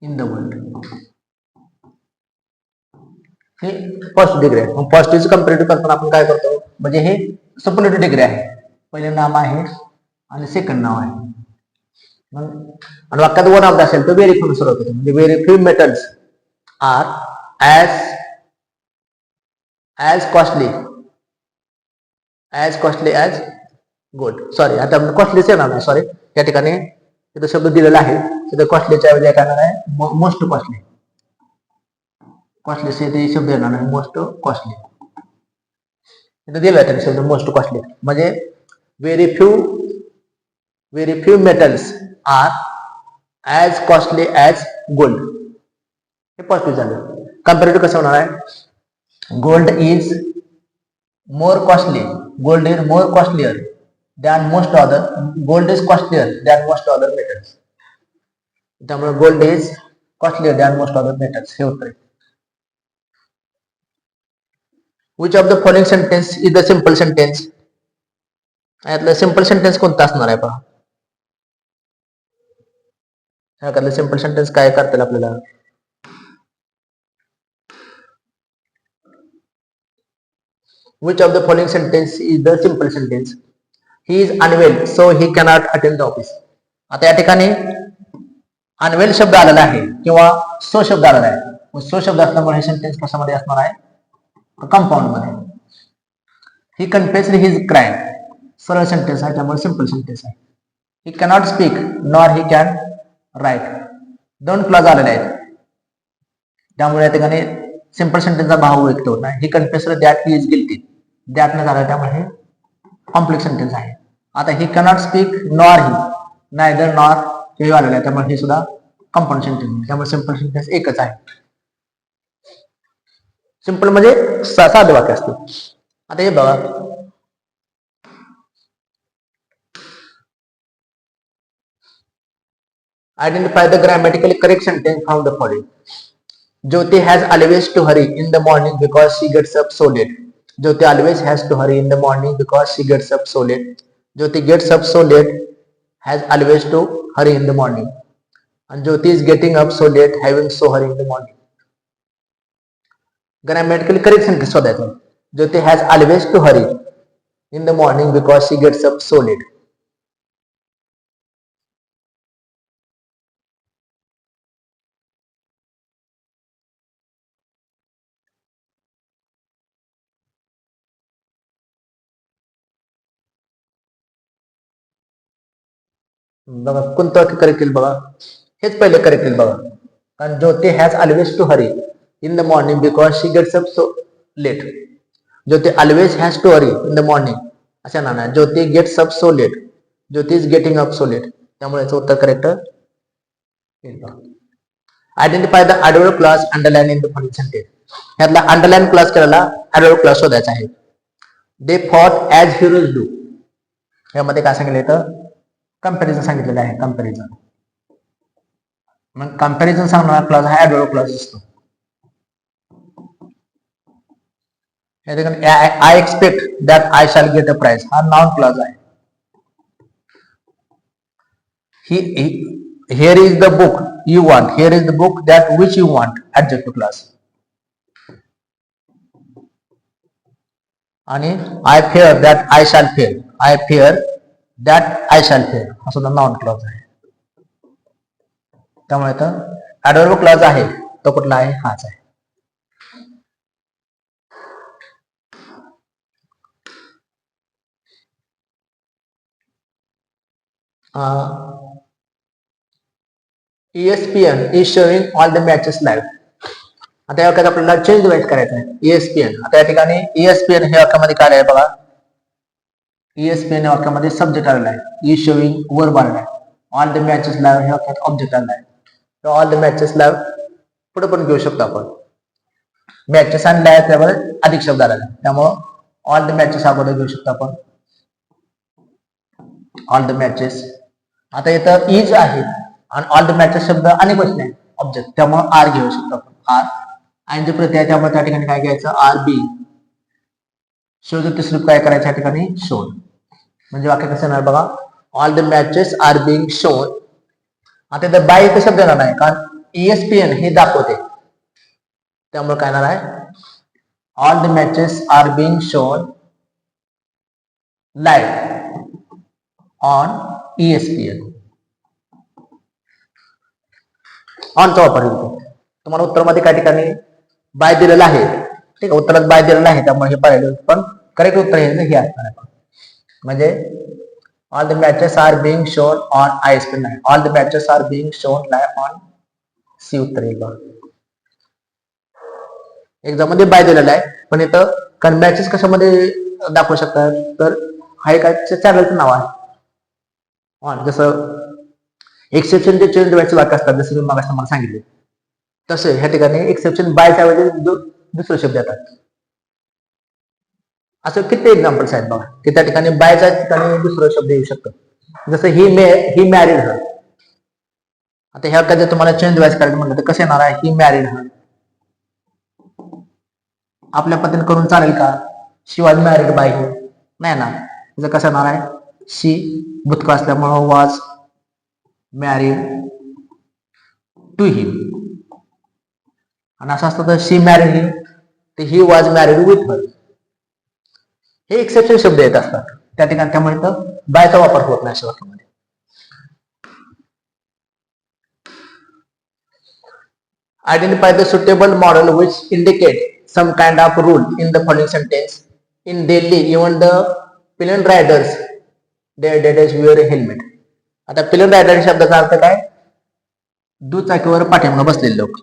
in the world. हे फर्स्ट डिग्री आहे. मग फर्स्ट इज कम्पेरेटिव्ह करताना आपण काय करतो, म्हणजे हे सुपरलेटिव्ह डिग्री आहे. पहिले नाम आहे आणि सेकंड नाव आहे. आणि वाक्यात वन ऑफ द असेल तर व्हेरी फ्यू सुरुवात होते. म्हणजे very few metals are as costly as gold. Sorry, आता कॉस्टलीच येणार नाही. सॉरी, या ठिकाणी तिथं शब्द दिलेला आहे. तिथं कॉस्टलीच्या ऐवजी काय करणार आहे, मोस्ट कॉस्टली. कॉस्टली ते शब्द येणार नाही, मोस्ट कॉस्टली. इथं दिलं आहे शब्द मोस्ट कॉस्टली. म्हणजे very few metals are as costly as gold. हे पॉझिटिव्ह झालं. कम्पॅरेटिव्ह कसं होणार आहे, gold is more costly than most other gold is costlier than most other metals. त्यामुळे gold is costlier than most other metals हे उत्तर आहे. which of the following sentence is the simple sentence. यातलं simple sentence कोणता असणार आहे पहा. ह्यातलं simple sentence काय करता येईल आपल्याला. which of the following sentence is the simple sentence. he is unwell so he cannot attend the office. आता या ठिकाणी अनवेल शब्द आलेला आहे किंवा सो शब्द आलेला आहे. सो शब्द असल्यामुळे हे सेंटेन्स कशामध्ये असणार आहे, कंपाऊंड मध्ये. ही कन्फेस्ड हिज क्राईम सरळ सेंटेन्स आहे, त्यामुळे सिंपल सेंटेन्स आहे. ही cannot speak nor he can write दोन क्लॉज आलेले आहेत, त्यामुळे या ठिकाणी सिंपल सेंटेन्सचा भाव व्यक्त होत नाही. He confessed that he is guilty that न झालं, त्यामुळे हे कॉम्प्लेक्स सेंटेन्स आहे. आता he cannot speak nor he neither nor हे आलेलं आहे, त्यामुळे हे सुद्धा कंपाऊंड सेंटेन्स, त्यामुळे सिंपल सेंटेन्स एकच आहे. सिंपल म्हणजे साधे वाक्य असते. आता हे बघा, identify the grammatically correct sentence from the following. Jyoti has always to hurry in the morning because she gets up so late. Jyoti always has to hurry in the morning because she gets up so late. Jyoti gets up so late has always to hurry in the morning. And Jyoti is getting up so late having so hurry in the morning. Grammatically correct sentence शोधायचा. Jyoti has always to hurry in the morning because she gets up so late. बघा कोणतं वाक्य correct केलं बघा, हेच पहिले correct केलं बघा. कारण Jyoti has always to hurry in the morning because she gets up so late. Jyoti always has to hurry in the morning अशा नाना. Jyoti gets up so late, Jyoti is getting up so late, त्यामुळे याचं उत्तर correct. Identify the adverb clause underline in the following sentence. ह्यातला underline clause केलेला adverb clause शोधायचा आहे. They fought as heroes do, यामध्ये काय सांगितलं तर कंपॅरिझन सांगितलेलं आहे. कंपॅरिझन मग कंपॅरिझन सांगणारा क्लॉज हा ॲडव्हर्ब क्लॉज असतो. I expect that I shall get a prize हा नाउन क्लॉज आहे. Here is the book you want, here is the book that which you want adjective clause. आणि I fear that I shall fear, I fear that I shall fear हा सुद्धा noun clause आहे. त्यामुळे तर adverb clause आहे तो कुठला आहे, हाच आहे. ESPN is showing all the matches live. आता या वाक्यात आपल्याला चेंज डिवाइड करायचं आहे. ESPN आता या ठिकाणी ESPN हे वाक्यामध्ये काय आहे बघा. ESPN या वाक्यामध्ये सब्जेक्ट आलेला आहे. इज शोविंग वर्ब आलेला आहे. ऑल द मॅचेस लाईव्ह हे वाक्यात ऑब्जेक्ट आलेला आहे. तर ऑल द मॅचेस लाईव्ह पुढे पण घेऊ शकतो आपण. मॅचेस आणि लाईव्ह त्यामध्ये अधिक शब्द आलेला आहे. त्यामुळं ऑल द मॅचेस अगोदर घेऊ शकतो आपण. All the matches. आता इथं इज आहे आणि ऑल द मॅचेस शब्द अनेक वचने आहे ऑब्जेक्ट, त्यामुळे आर घेऊ शकतो आपण. आर आणि जे प्रत्यय त्यामुळे त्या ठिकाणी काय घ्यायचं आर बी. शोध तिसरी काय करायचं या ठिकाणी शोन. म्हणजे वाक्य कसं येणार बघा. All the matches are being shown. आता इथं बाय इथे शब्द येणार नाही कारण ESPN हे दाखवते, त्यामुळे काय येणार आहे all the matches are being shown live on ESPN. ऑनचा वापर होतो. तुम्हाला उत्तरामध्ये काही ठिकाणी बाय दिलेलं आहे, ठीक आहे, उत्तरात बाय दिलेलं आहे, त्यामुळे हे पाहिलं, पण करेक्ट उत्तर हे असणार आहे. म्हणजे all the matches are being shown on ISPN नाही, all the matches are being shown live on C उत्तर येईल. एक्झाम मध्ये बाय दिलेलं आहे, पण इथं मॅचेस कशामध्ये दाखवू शकतात तर हा एक चॅनलचं नाव आहे ऑन. जसं एक्सेप्शन ते चेंज डिवाइडचे वाक्य असतात, जसं मी मागास तुम्हाला सांगितले तसे ह्या ठिकाणी एक्सेप्शन बायच्या ऐवजी दुसरे शब्द येतात. असं किती एक्झाम्पल्स आहेत बघा की त्या ठिकाणी बायच्या ठिकाणी दुसरा शब्द येऊ शकतो. जसं ही मॅरिड हर. आता ह्या कधी तुम्हाला चेंज डिवाइड करायचं म्हटलं तर कसं येणार आहे ही मॅरिड हर. आपल्या पद्धतीने करून चालेल का. शी वॉज मॅरिड बाय हिम नाही ना. त्याचं कसं येणार आहे शी भूतकाळ असल्यामुळं वॉज मॅरिड टू हिम. आणि असं असतं तर शी मॅरिड हिम तर he was married with her. हे एक्सेप्शन शब्द येत असतात त्या ठिकाणी, त्यामुळे इथं बायचा वापर होत नाही अशा वाक्यामध्ये. Identify the suitable modal which indicate some kind of rule in the following sentence. In Delhi even the pillion riders their daddies wear a helmet. आता पिलियन रायडर शब्दाचा अर्थ काय दुचाकीवर पाठीमागे बसलेले लोक.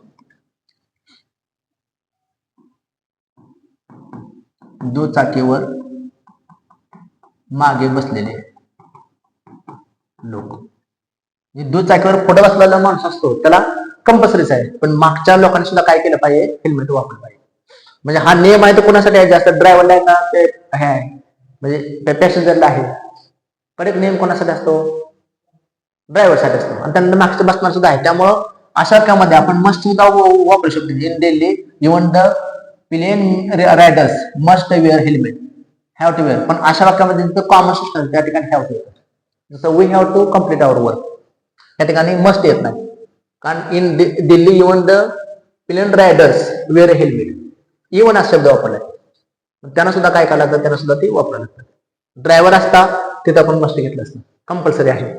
दुचाकीवर मागे बसलेले लोक. दुचाकीवर पुढे बसलेला माणूस असतो त्याला कंपल्सरीच आहे, पण मागच्या लोकांनी सुद्धा काय केलं पाहिजे हेल्मेट वापरलं पाहिजे. म्हणजे हा नियम आहे तो कोणासाठी आहे जास्त ड्रायव्हरला आहे का ते आहे म्हणजे पॅसेंजरला आहे. पण एक नियम कोणासाठी असतो ड्रायव्हरसाठी असतो आणि त्यांना मागचं बसणार सुद्धा आहे. त्यामुळं अशा कामामध्ये आपण मस्ट सुद्धा वापरू शकतो. In Delhi even the pillion riders must wear helmet have to wear. पण अशा वाक्यामध्ये कॉमन सिस्टम त्या ठिकाणी हॅव टू येतं. जसं we have to complete our work त्या ठिकाणी मस्ट येत नाही, कारण in Delhi even the pillion riders wear helmet even हा शब्द वापरलाय. त्यांना सुद्धा काय करायला लागतं त्यांना सुद्धा ते वापरायला लागतं. ड्रायव्हर असता तिथं आपण मस्ट घेतलं असतं, कंपल्सरी आहे.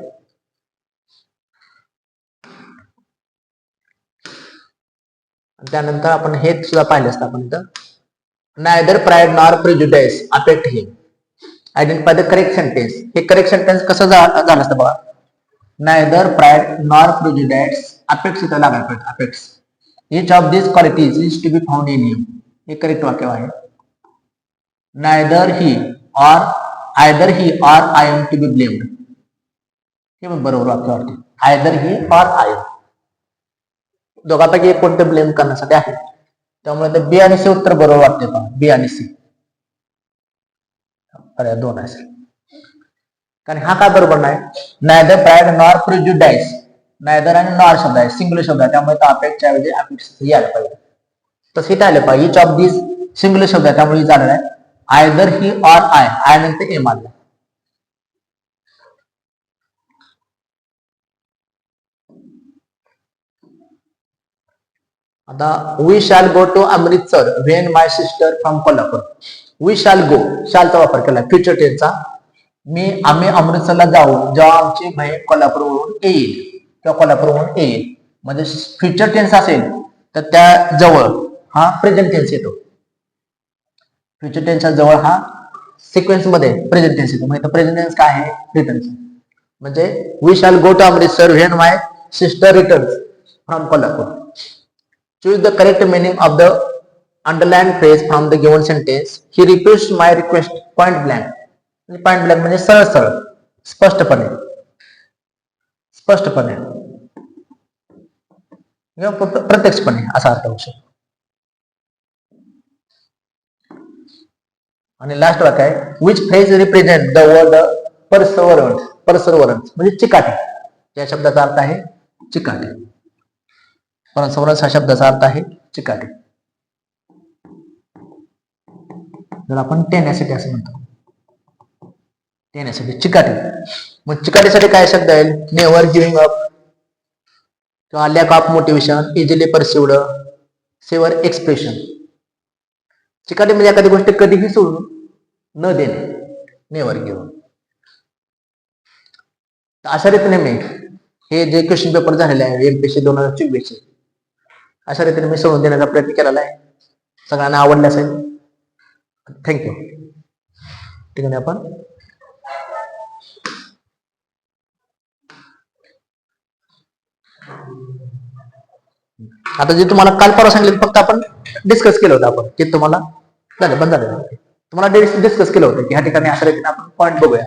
त्यानंतर आपण हे सुद्धा पाहिलं असतं आपण इथं neither pride nor prejudice affect him. Identify the correct sentence. हे करेक्ट सेंटेन्स कसं झालं असतं बघा. Neither pride nor prejudice affects इथं लागायला पाहिजे. Affects each of these qualities is to be found in him. हे करेक्ट वाक्य आहे. Neither he or either he or I am to be blamed. हे पण बरोबर वाक्य वाटते. आयदर ही और आय दोघांपैकी एक कोणतं ब्लेम करण्यासाठी आहे, त्यामुळे बी आणि सी उत्तर बरोबर वाटते पहा. बी आणि सी अरे दोन असेल कारण हा काय बरोबर नाही. Neither pride nor prejudice. Neither आणि नॉर शब्द आहे सिंग्युलर शब्द आहे त्यामुळे अपेक्षा ऐवजी अपेक्स यायला पाहिजे. तसं इथे आलं पाहिजे. इच ऑफ दिस सिंग्युलर शब्द आहे त्यामुळे झालेला आहे आयदर ही और आय नंतर एम आलं. आता we shall go to Amritsar when my sister from Kolhapur. We shall go शॅलचा वापर केला फ्युचर टेन्सचा. आम्ही अमृतसरला जाऊ जेव्हा आमची बहीण कोल्हापूरवरून येईल किंवा कोल्हापूरवरून येईल. म्हणजे फ्युचर टेन्स असेल तर त्या जवळ हा प्रेझेंट टेन्स येतो. फ्युचर टेन्सच्या जवळ हा सिक्वेन्स मध्ये प्रेझेंट टेन्स येतो. म्हणजे प्रेझेंट टेन्स काय आहे रिटर्न. म्हणजे we shall go to Amritsar when my sister returns from Kolhapur. Choose the correct meaning of the underlined phrase from the given sentence. He refused my request point blank. Point blank म्हणजे सरळ सरळ, स्पष्टपणे स्पष्टपणे किंवा प्रत्यक्षपणे असा अर्थ होऊ शकतो. आणि लास्ट वाक्य आहे which phrase represent the word perseverance. Perseverance म्हणजे चिकाटी. या शब्दाचा अर्थ आहे चिकाटी. परसवरन्स हा शब्दाचा अर्थ आहे चिकाटी. जर आपण टेनॅसिटी असं म्हणतो, टेनॅसिटी चिकाटी. मग चिकाटीसाठी काय शब्द आहे? नेव्हर गिव्हिंग अप किंवा lack of motivation, easily perceived, saver expression. चिकाटी म्हणजे एखादी गोष्ट कधीही सोडून न देणे, नेव्हर गिव्ह. अशा रीतीने मी हे जे क्वेश्चन पेपर झालेले आहे एमपीएससी 2024 अशा रीतीने मी सोडून देण्याचा प्रयत्न केलेला आहे. सगळ्यांना आवडले असेल. थँक्यू. ठिकाणी आपण आता जे तुम्हाला काल परवा सांगितलं फक्त आपण डिस्कस केलं होतं आपण की तुम्हाला बंद झालं तुम्हाला डिस्कस केलं होतं की ह्या ठिकाणी अशा रीतीने आपण पॉईंट बघूया.